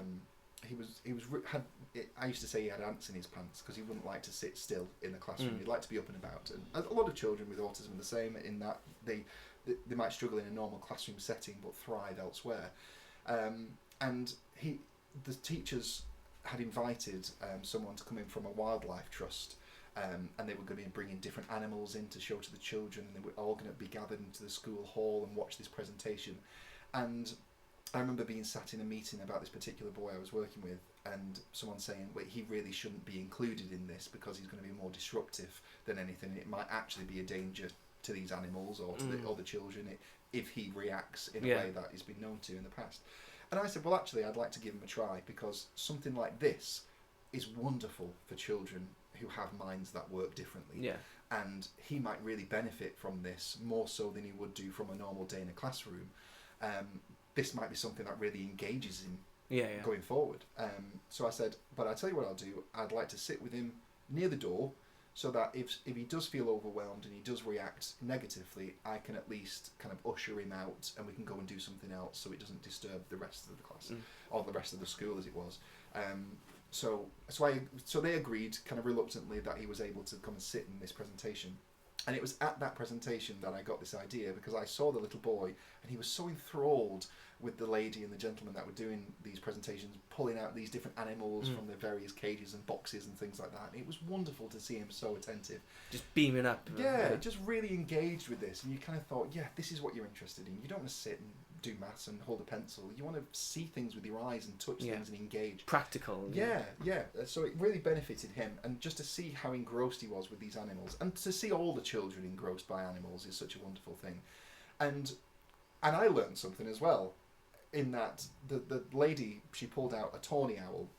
used to say he had ants in his pants, because he wouldn't like to sit still in the classroom. He'd like to be up and about. And a lot of children with autism are the same, in that they might struggle in a normal classroom setting but thrive elsewhere. And the teachers had invited someone to come in from a wildlife trust. And they were going to be bringing different animals in to show to the children, and they were all going to be gathered into the school hall and watch this presentation. And I remember being sat in a meeting about this particular boy I was working with, and someone saying, wait, he really shouldn't be included in this because he's going to be more disruptive than anything. It might actually be a danger to these animals or to the other children if he reacts in a way that he's been known to in the past. And I said, well, actually, I'd like to give him a try, because something like this is wonderful for children who have minds that work differently. Yeah. And he might really benefit from this more so than he would do from a normal day in a classroom. This might be something that really engages him going forward. So I said, but I tell you what I'll do, I'd like to sit with him near the door, so that if he does feel overwhelmed and he does react negatively, I can at least kind of usher him out and we can go and do something else, so it doesn't disturb the rest of the class or the rest of the school as it was. So they agreed kind of reluctantly that he was able to come and sit in this presentation. And it was at that presentation that I got this idea, because I saw the little boy and he was so enthralled with the lady and the gentleman that were doing these presentations, pulling out these different animals from their various cages and boxes and things like that. And it was wonderful to see him so attentive.
Just beaming up.
Yeah, just really engaged with this. And you kind of thought, yeah, this is what you're interested in. You don't want to sit and do maths and hold a pencil. You want to see things with your eyes and touch things and engage.
Practical.
Yeah. So it really benefited him. And just to see how engrossed he was with these animals, and to see all the children engrossed by animals, is such a wonderful thing. And I learned something as well, in that the lady, she pulled out a tawny owl,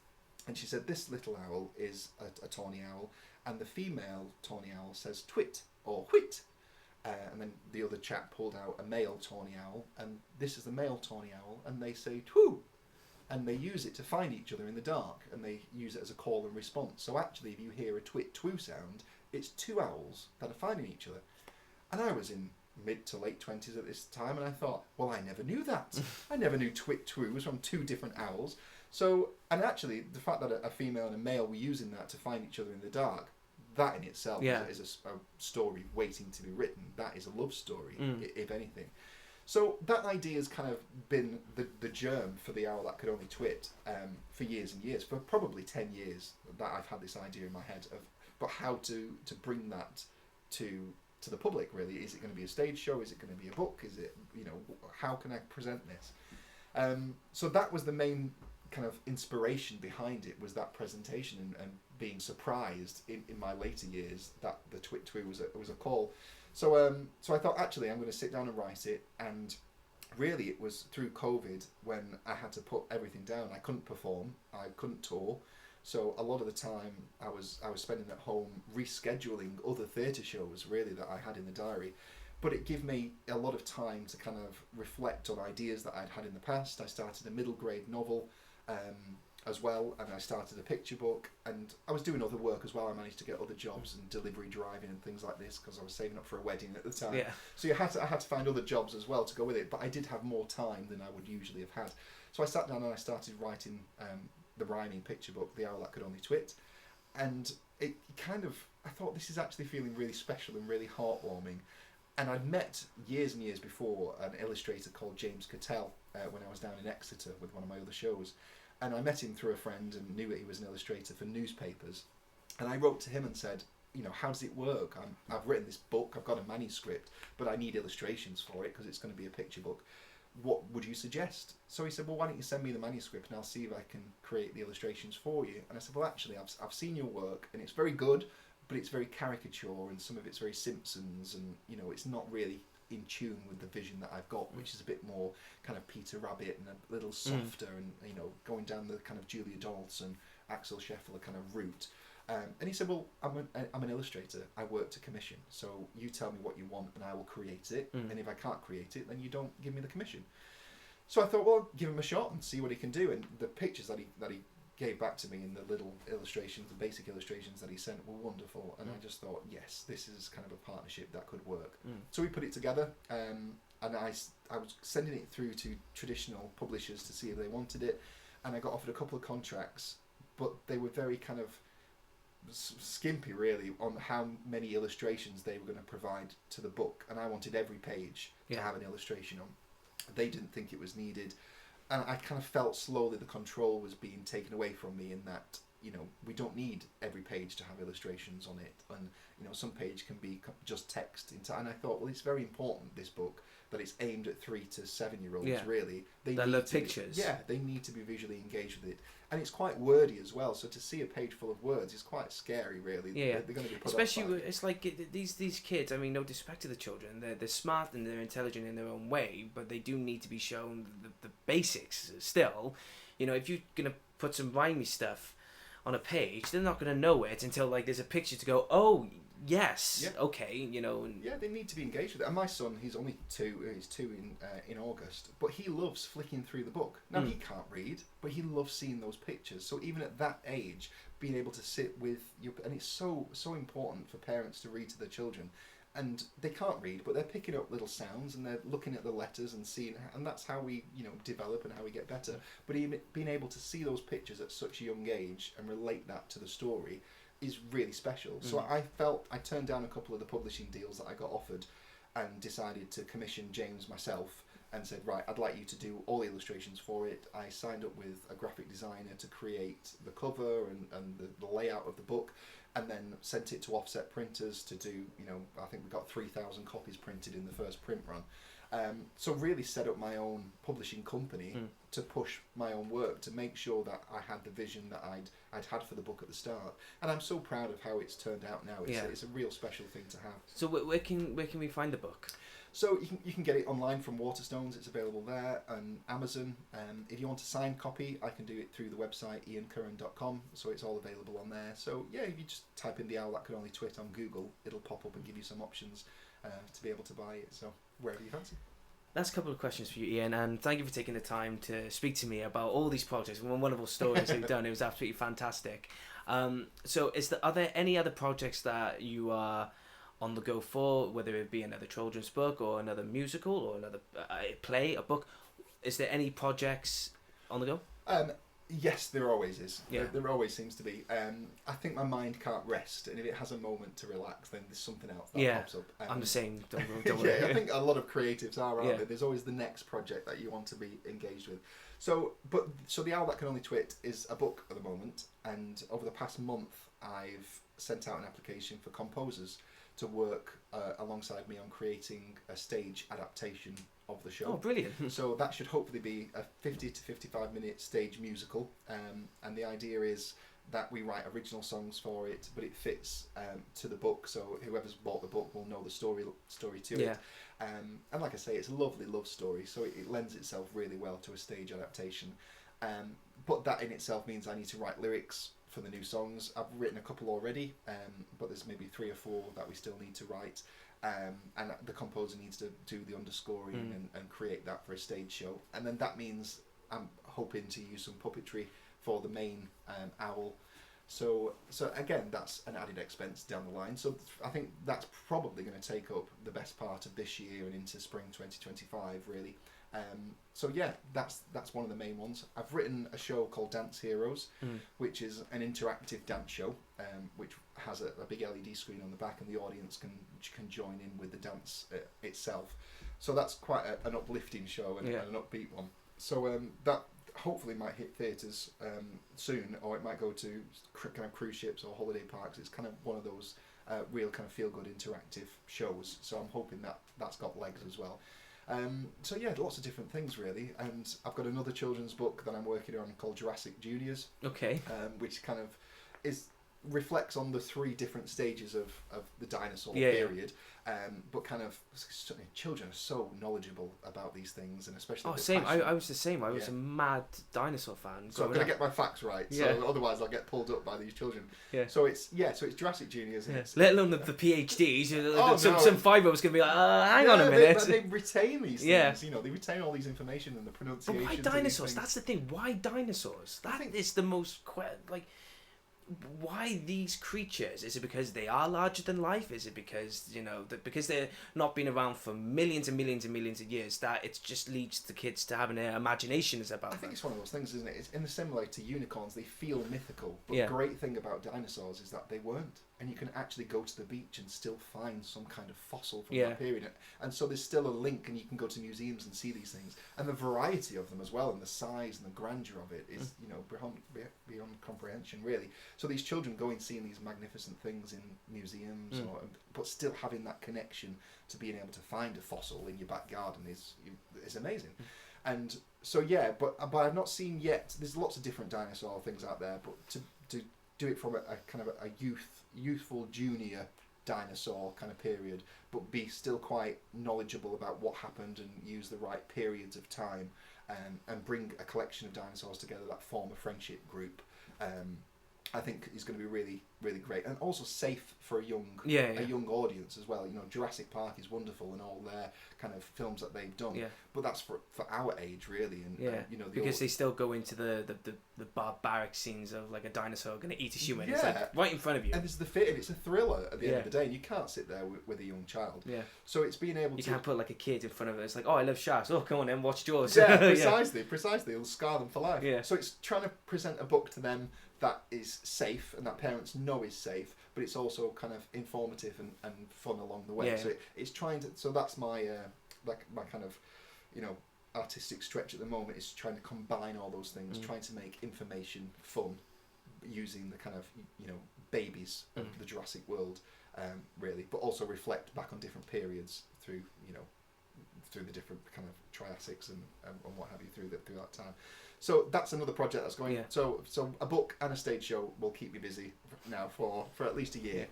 and she said, this little owl is a tawny owl, and the female tawny owl says twit or whit. And then the other chap pulled out a male tawny owl, and this is the male tawny owl, and they say twoo, and they use it to find each other in the dark, and they use it as a call and response. So actually, if you hear a twit twoo sound, it's two owls that are finding each other. And I was in mid to late 20s at this time, and I thought, well, I never knew that. I never knew twit twoo was from two different owls. So, and actually, the fact that a female and a male were using that to find each other in the dark, that in itself is a story waiting to be written. That is a love story, if anything. So that idea has kind of been the germ for the owl that could only twit for years and years, for probably 10 years that I've had this idea in my head of, but how to bring that to the public, really. Is it going to be a stage show? Is it going to be a book? Is it, how can I present this? So that was the main kind of inspiration behind it, was that presentation, and being surprised in my later years that the twit twoo was a call. So I thought, actually, I'm going to sit down and write it. And really, it was through COVID when I had to put everything down. I couldn't perform, I couldn't tour, so a lot of the time I was spending at home rescheduling other theatre shows, really, that I had in the diary. But it gave me a lot of time to kind of reflect on ideas that I'd had in the past. I started a middle grade novel as well, and I started a picture book, and I was doing other work as well. I managed to get other jobs and delivery driving and things like this, because I was saving up for a wedding at the time. Yeah. So I had to find other jobs as well to go with it, but I did have more time than I would usually have had. So I sat down and I started writing the rhyming picture book, The Owl That Could Only Twit, and it kind of, I thought, this is actually feeling really special and really heartwarming. And I'd met years and years before an illustrator called James Cattell when I was down in Exeter with one of my other shows. And I met him through a friend and knew that he was an illustrator for newspapers. And I wrote to him and said, how does it work? I've written this book, I've got a manuscript, but I need illustrations for it because it's going to be a picture book. What would you suggest? So he said, well, why don't you send me the manuscript and I'll see if I can create the illustrations for you. And I said, well, actually, I've seen your work and it's very good, but it's very caricature and some of it's very Simpsons, and it's not really in tune with the vision that I've got, which is a bit more kind of Peter Rabbit and a little softer, and going down the kind of Julia Donaldson, Axel Scheffler kind of route. And he said, well, I'm an illustrator, I work to commission, so you tell me what you want and I will create it, and if I can't create it, then you don't give me the commission. So I thought, well, give him a shot and see what he can do. And the pictures that he gave back to me in the little illustrations, the basic illustrations that he sent, were wonderful, and I just thought, yes, this is kind of a partnership that could work. So we put it together, and I was sending it through to traditional publishers to see if they wanted it, and I got offered a couple of contracts, but they were very kind of skimpy, really, on how many illustrations they were going to provide to the book, and I wanted every page to have an illustration on. They didn't think it was needed. And I kind of felt slowly the control was being taken away from me, in that, we don't need every page to have illustrations on it. And, some page can be just text. And I thought, well, it's very important, this book, that it's aimed at 3 to 7 year olds, really. They love pictures. They need to be visually engaged with it. And it's quite wordy as well. So to see a page full of words is quite scary, really. They're going to be put
especially, it's like these kids, I mean, no disrespect to the children, they're smart and they're intelligent in their own way, but they do need to be shown the basics still. If you're going to put some rhymey stuff on a page, they're not going to know it until there's a picture to go, oh, yes, okay, And
they need to be engaged with it. And my son, he's only 2, he's 2 in August, but he loves flicking through the book. Now, he can't read, but he loves seeing those pictures. So even at that age, being able to sit with and it's so important for parents to read to their children. And they can't read, but they're picking up little sounds and they're looking at the letters and seeing, and that's how we, develop and how we get better. But even being able to see those pictures at such a young age and relate that to the story is really special. So I turned down a couple of the publishing deals that I got offered, and decided to commission James myself, and said, right, I'd like you to do all the illustrations for it. I signed up with a graphic designer to create the cover and the layout of the book, and then sent it to offset printers to do, I think we got 3,000 copies printed in the first print run. So really set up my own publishing company to push my own work, to make sure that I had the vision that I'd had for the book at the start. And I'm so proud of how it's turned out now. It's a real special thing to have.
So where can we find the book?
So you can get it online from Waterstones. It's available there, and Amazon. If you want a signed copy, I can do it through the website iancurran.com. So it's all available on there. So yeah, if you just type in The Owl That Could Only Twit on Google, it'll pop up and give you some options to be able to buy it. So wherever you fancy.
That's a couple of questions for you, Ian, and thank you for taking the time to speak to me about all these projects. Wonderful stories that you've done. It was absolutely fantastic. So are there any other projects that you are on the go for, whether it be another children's book or another musical or another play, a book? Is there any projects on the go?
Yes, there always is.
Yeah.
There always seems to be. I think my mind can't rest, and if it has a moment to relax, then there's something else that pops up.
I'm the same. Don't worry.
Yeah, I think a lot of creatives are, aren't they? There's always the next project that you want to be engaged with. So The Owl That Can Only Twit is a book at the moment, and over the past month, I've sent out an application for composers to work alongside me on creating a stage adaptation of the show.
Oh, brilliant.
So that should hopefully be a 50 to 55 minute stage musical, and the idea is that we write original songs for it, but it fits to the book, so whoever's bought the book will know the story to it. And like I say, it's a lovely love story, so it lends itself really well to a stage adaptation. But that in itself means I need to write lyrics for the new songs. I've written a couple already, but there's maybe 3 or 4 that we still need to write. And the composer needs to do the underscoring and create that for a stage show. And then that means I'm hoping to use some puppetry for the main owl. So again, that's an added expense down the line. So I think that's probably going to take up the best part of this year and into spring 2025, really. So yeah, that's one of the main ones. I've written a show called Dance Heroes, which is an interactive dance show, which has a big LED screen on the back, and the audience can join in with the dance itself. So that's quite an uplifting show and an upbeat one. So that hopefully might hit theatres soon, or it might go to kind of cruise ships or holiday parks. It's kind of one of those real kind of feel-good interactive shows. So I'm hoping that's got legs as well. So yeah, lots of different things really, and I've got another children's book that I'm working on called Jurassic Juniors. Okay. Which kind of reflects on the 3 different stages of the dinosaur period, but kind of children are so knowledgeable about these things, and especially
same. I was the same. I was a mad dinosaur fan.
So I'm gonna get my facts right. So otherwise I'll get pulled up by these children. Yeah. So it's Jurassic Juniors. And
let alone the PhDs. Some 5-year-olds gonna be like, hang on a minute.
They retain these things. They retain all these information and the pronunciation.
But why dinosaurs? That's the thing. Why dinosaurs? That is the most why these creatures? Is it because they are larger than life? Is it because because they're not been around for millions and millions and millions of years, that it just leads the kids to having their imaginations about them?
I think it's one of those things, isn't it? It's in the same way to unicorns, they feel mythical, but the great thing about dinosaurs is that they weren't, and you can actually go to the beach and still find some kind of fossil from that period, and so there's still a link, and you can go to museums and see these things, and the variety of them as well, and the size and the grandeur of it is beyond comprehension, really. So these children go and seeing these magnificent things in museums, but still having that connection to being able to find a fossil in your back garden is amazing. And so but I've not seen yet. There's lots of different dinosaur things out there, but to do it from a kind of a youthful junior dinosaur kind of period, but be still quite knowledgeable about what happened and use the right periods of time, and bring a collection of dinosaurs together that form a friendship group. I think is going to be really, really great, and also safe for a young audience as well. Jurassic Park is wonderful and all their kind of films that they've done, but that's for our age really, and
because they still go into the barbaric scenes of like a dinosaur going to eat a human. It's like right in front of you,
and it's a thriller at the end of the day, and you can't sit there with a young child. So it's being able
you can't put like a kid in front of it. It's like, oh, I love sharks. Oh, come on then, watch Jaws.
Precisely. It'll scar them for life. So it's trying to present a book to them that is safe and that parents know is safe, but it's also kind of informative and fun along the way.
Yeah.
So it's trying to. So that's my my kind of, artistic stretch at the moment, is trying to combine all those things, trying to make information fun, using the kind of babies of the Jurassic world, really, but also reflect back on different periods through the different kind of Triassics and what have you through that time. So that's another project that's going.
Yeah.
So a book and a stage show will keep me busy now for at least a year.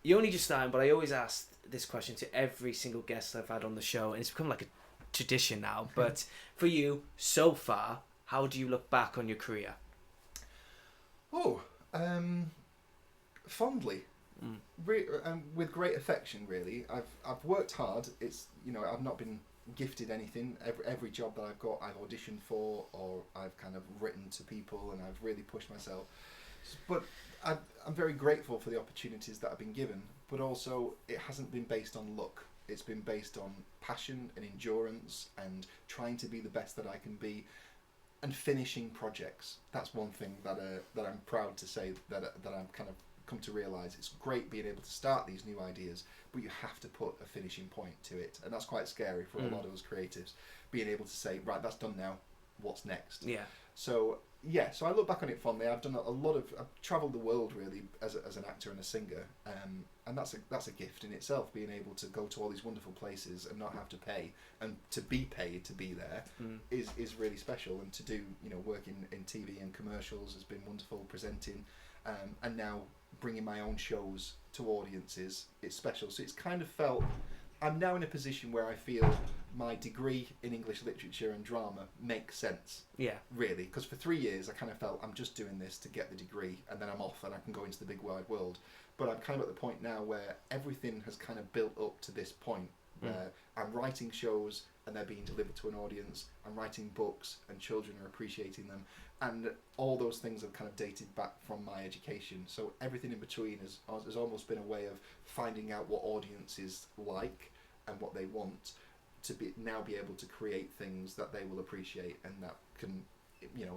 You only just started, but I always ask this question to every single guest I've had on the show, and it's become like a tradition now. But for you, so far, how do you look back on your career?
Fondly. With great affection, really. I've worked hard. It's I've not been gifted anything. Every job that I've got, I've auditioned for, or I've kind of written to people, and I've really pushed myself. But I'm very grateful for the opportunities that I've been given. But also, it hasn't been based on luck. It's been based on passion and endurance and trying to be the best that I can be, and finishing projects. That's one thing that I'm proud to say that I'm kind of come to realise. It's great being able to start these new ideas, but you have to put a finishing point to it, and that's quite scary for a lot of us creatives, being able to say, right, that's done now, what's next? So I look back on it fondly. I've travelled the world really as an actor and a singer, and that's a gift in itself, being able to go to all these wonderful places and not have to pay, and to be paid to be there is really special. And to do work in TV and commercials has been wonderful, presenting, and now bringing my own shows to audiences, it's special. So it's kind of felt, I'm now in a position where I feel my degree in English literature and drama makes sense. Yeah. Really, because for 3 years I kind of felt I'm just doing this to get the degree, and then I'm off and I can go into the big wide world. But I'm kind of at the point now where everything has kind of built up to this point where I'm writing shows and they're being delivered to an audience. I'm writing books and children are appreciating them, and all those things have kind of dated back from my education. So everything in between has almost been a way of finding out what audiences like and what they want, to be able to create things that they will appreciate and that can,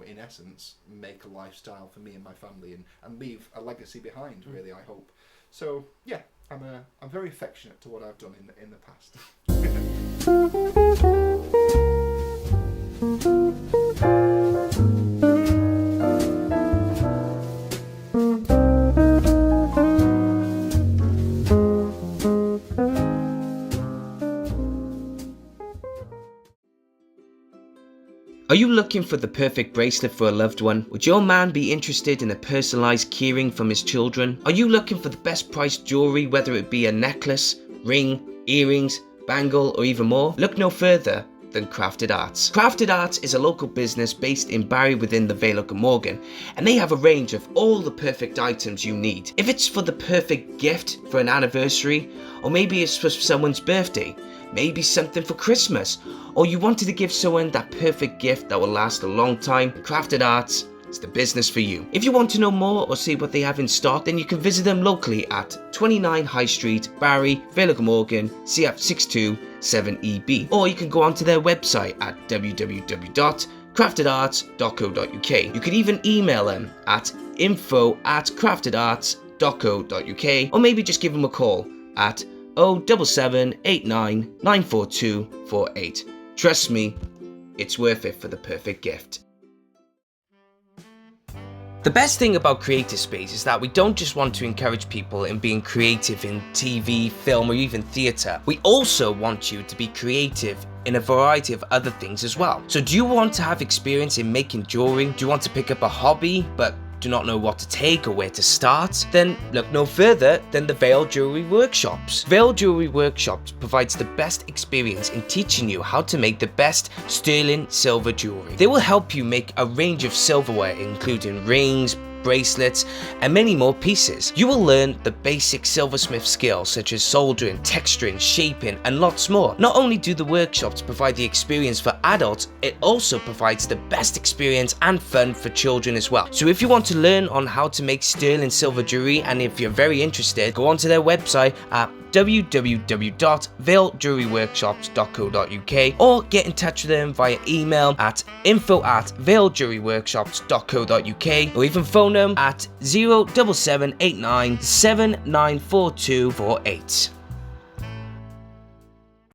in essence, make a lifestyle for me and my family, and leave a legacy behind, really, I hope. So yeah, I'm very affectionate to what I've done in the past.
Are you looking for the perfect bracelet for a loved one? Would your man be interested in a personalised keyring from his children? Are you looking for the best priced jewellery, whether it be a necklace, ring, earrings, bangle, or even more? Look no further than Crafted Arts. Crafted Arts is a local business based in Barry within the Vale of Glamorgan, and they have a range of all the perfect items you need. If it's for the perfect gift for an anniversary, or maybe it's for someone's birthday, maybe something for Christmas, or you wanted to give someone that perfect gift that will last a long time, Crafted Arts is the business for you. If you want to know more or see what they have in stock, then you can visit them locally at 29 High Street, Barry, Vale of Glamorgan, CF62 7EB. Or you can go onto their website at www.craftedarts.co.uk. You could even email them at info@craftedarts.co.uk, or maybe just give them a call at 07789 942 48. Trust me, it's worth it for the perfect gift. The best thing about Creative Space is that we don't just want to encourage people in being creative in TV, film, or even theatre. We also want you to be creative in a variety of other things as well. So do you want to have experience in making jewelry? Do you want to pick up a hobby but do not know what to take or where to start? Then look no further than the Vale Jewelry Workshops. Vale Jewelry Workshops provides the best experience in teaching you how to make the best sterling silver jewelry. They will help you make a range of silverware, including rings, bracelets, and many more pieces. You will learn the basic silversmith skills such as soldering, texturing, shaping, and lots more. Not only do the workshops provide the experience for adults, it also provides the best experience and fun for children as well. So if you want to learn on how to make sterling silver jewelry, and if you're very interested, go onto their website at www.valejuryworkshops.co.uk, or get in touch with them via email at info@valejuryworkshops.co.uk, or even phone them at 07789 794248.